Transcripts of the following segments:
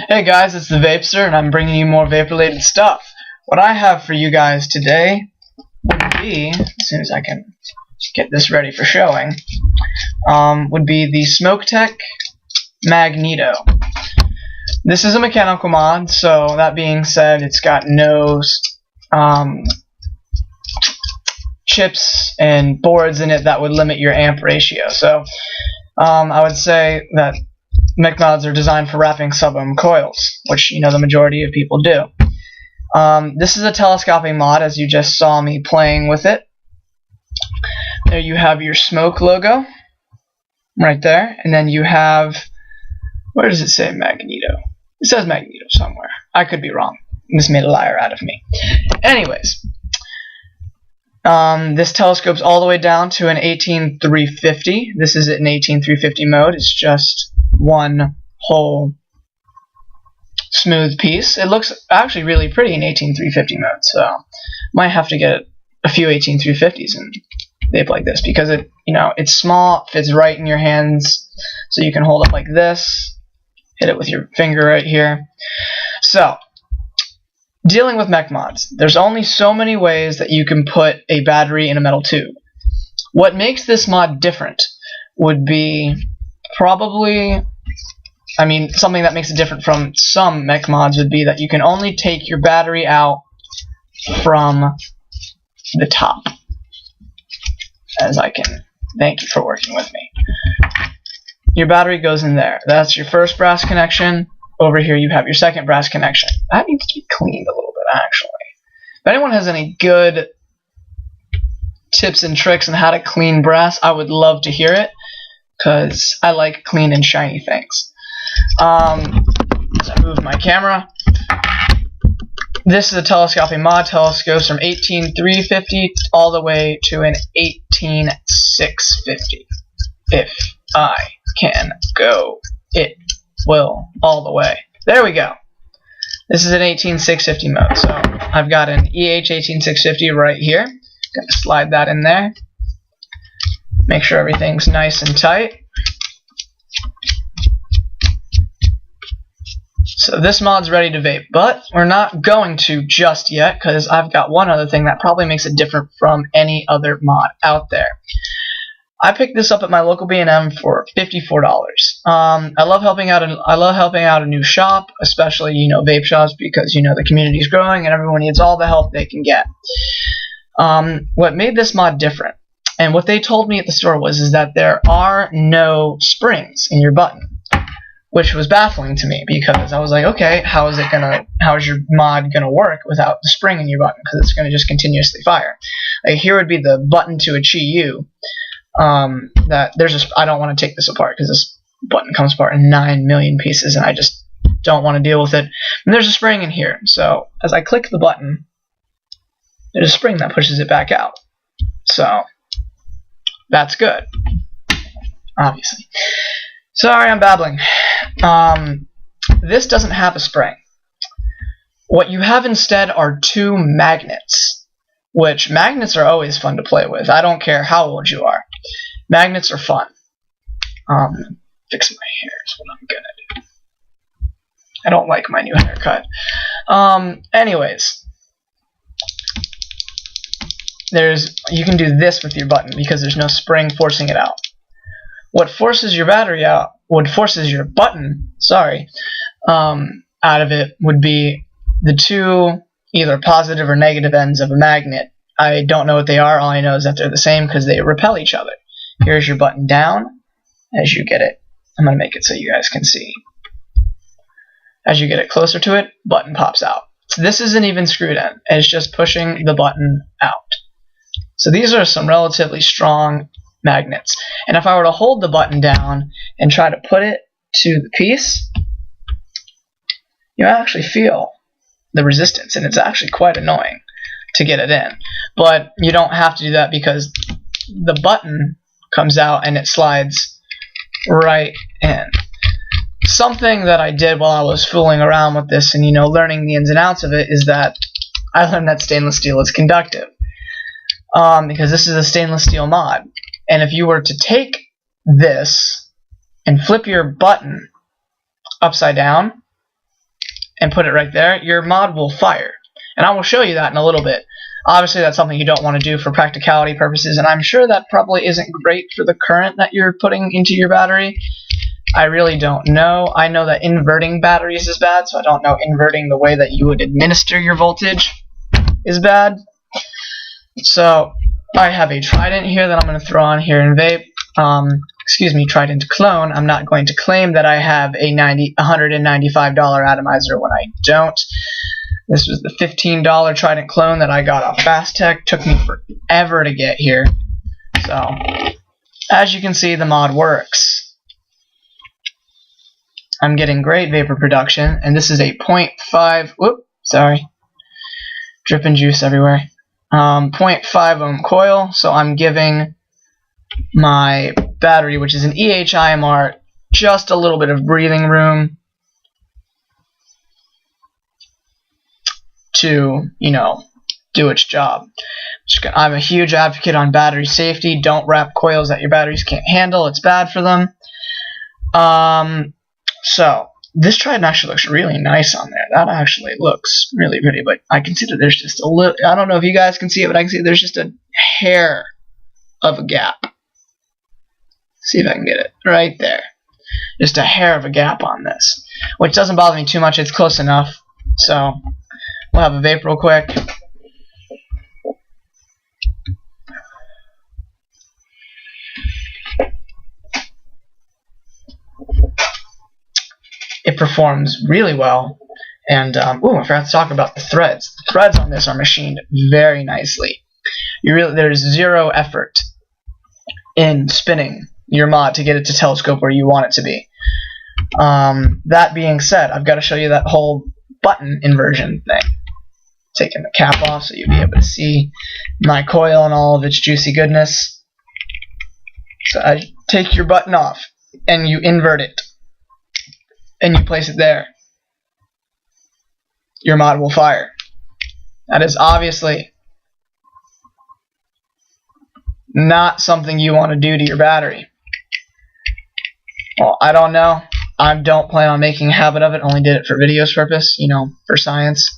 Hey guys, it's the Vapester, and I'm bringing you more vape-related stuff. What I have for you guys today would be, as soon as I can get this ready for showing, would be the SmokeTech Magneto. This is a mechanical mod, so that being said, it's got no chips and boards in it that would limit your amp ratio. So I would say that mech mods are designed for wrapping sub-ohm coils, which the majority of people do. This is a telescoping mod, as you just saw me playing with it. There you have your smoke logo right there, and then you have, where does it say Magneto? It says Magneto somewhere. I could be wrong. This made a liar out of me. Anyways, this telescopes all the way down to an 18350. This is an 18350 mode. It's just one whole smooth piece. It looks actually really pretty in 18350 mode, so might have to get a few 18350s and vape like this, because it's small, fits right in your hands, so you can hold it like this, hit it with your finger right here. So, dealing with mech mods, there's only so many ways that you can put a battery in a metal tube. What makes this mod different would be probably, something that makes it different from some mech mods would be that you can only take your battery out from the top. As I can, thank you for working with me. Your battery goes in there. That's your first brass connection. Over here you have your second brass connection. That needs to be cleaned a little bit, actually. If anyone has any good tips and tricks on how to clean brass, I would love to hear it, because I like clean and shiny things. As I move my camera, this is a telescoping mod. Telescopes from 18350 all the way to an 18650. If I can go, it will all the way. There we go. This is an 18650 mode. So I've got an EH18650 right here. Gonna slide that in there. Make sure everything's nice and tight. So this mod's ready to vape, but we're not going to just yet, because I've got one other thing that probably makes it different from any other mod out there. I picked this up at my local B&M for $54. I love helping out a new shop, especially vape shops, because the community is growing and everyone needs all the help they can get. What made this mod different, and what they told me at the store, is that there are no springs in your button, which was baffling to me, because I was like, okay, how is your mod gonna work without the spring in your button? Because it's gonna just continuously fire. Like, here would be the button to a Qi. I don't want to take this apart, because this button comes apart in 9 million pieces, and I just don't want to deal with it. And there's a spring in here, so as I click the button, there's a spring that pushes it back out. So that's good, obviously. Sorry, I'm babbling. This doesn't have a spring. What you have instead are two magnets, which magnets are always fun to play with. I don't care how old you are. Magnets are fun. Fix my hair is what I'm gonna do. I don't like my new haircut. Anyways, you can do this with your button, because there's no spring forcing it out. What forces your battery out, what forces your button, out of it would be the two either positive or negative ends of a magnet. I don't know what they are. All I know is that they're the same, because they repel each other. Here's your button down. As you get it, I'm going to make it so you guys can see. As you get it closer to it, button pops out. So this isn't even screwed in. It's just pushing the button out. So these are some relatively strong magnets. And if I were to hold the button down and try to put it to the piece, you actually feel the resistance, and it's actually quite annoying to get it in. But you don't have to do that, because the button comes out and it slides right in. Something that I did while I was fooling around with this and learning the ins and outs of it is that I learned that stainless steel is conductive, because this is a stainless steel mod. And if you were to take this and flip your button upside down, and put it right there, your mod will fire. And I will show you that in a little bit. Obviously, that's something you don't want to do for practicality purposes, and I'm sure that probably isn't great for the current that you're putting into your battery. I really don't know. I know that inverting batteries is bad, so I don't know inverting the way that you would administer your voltage is bad. So I have a Trident here that I'm going to throw on here in vape. Excuse me, Trident clone. I'm not going to claim that I have a $195 atomizer when I don't. This was the $15 Trident clone that I got off Fast Tech. Took me forever to get here. So, as you can see, the mod works. I'm getting great vapor production, and this is a 0.5. Whoop, sorry, dripping juice everywhere. 0.5 ohm coil. So I'm giving my battery, which is an EHIMR, just a little bit of breathing room to, do its job. I'm a huge advocate on battery safety. Don't wrap coils that your batteries can't handle. It's bad for them. So this Trident actually looks really nice on there. That actually looks really pretty, but I can see that there's just a little, I don't know if you guys can see it, but I can see there's just a hair of a gap. See if I can get it right there. Just a hair of a gap on this, which doesn't bother me too much. It's close enough. So we'll have a vape real quick. It performs really well. And, I forgot to talk about the threads. The threads on this are machined very nicely. There's zero effort in spinning your mod to get it to telescope where you want it to be. That being said, I've got to show you that whole button inversion thing. Taking the cap off so you'll be able to see my coil and all of its juicy goodness. So I take your button off and you invert it and you place it there. Your mod will fire. That is obviously not something you want to do to your battery. Well, I don't know. I don't plan on making a habit of it. Only did it for videos purpose, for science.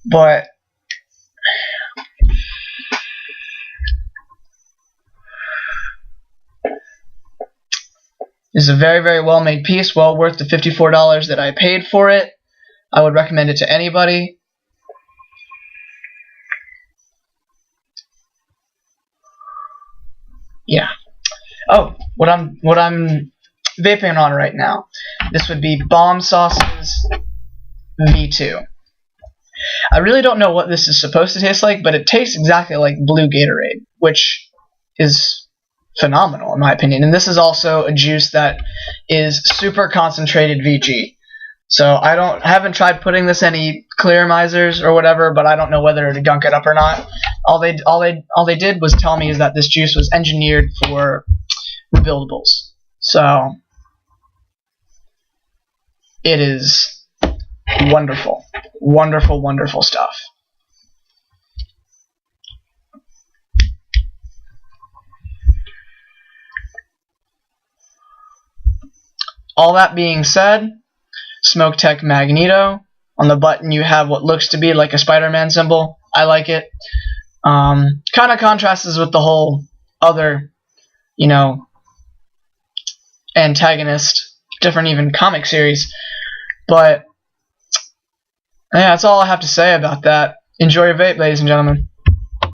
But it's a very, very well made piece, well worth the $54 that I paid for it. I would recommend it to anybody. Yeah. Oh, what I'm vaping on right now. This would be Bomb Sauce's V2. I really don't know what this is supposed to taste like, but it tastes exactly like blue Gatorade, which is phenomenal in my opinion. And this is also a juice that is super concentrated VG. So I haven't tried putting this in any clear misers or whatever, but I don't know whether to gunk it up or not. All they did was tell me is that this juice was engineered for rebuildables. So it is wonderful. Wonderful, wonderful stuff. All that being said, Smoke Tech Magneto. On the button you have what looks to be like a Spider-Man symbol. I like it. Kind of contrasts with the whole other, antagonist, different even comic series. But yeah, that's all I have to say about that. Enjoy your vape, ladies and gentlemen.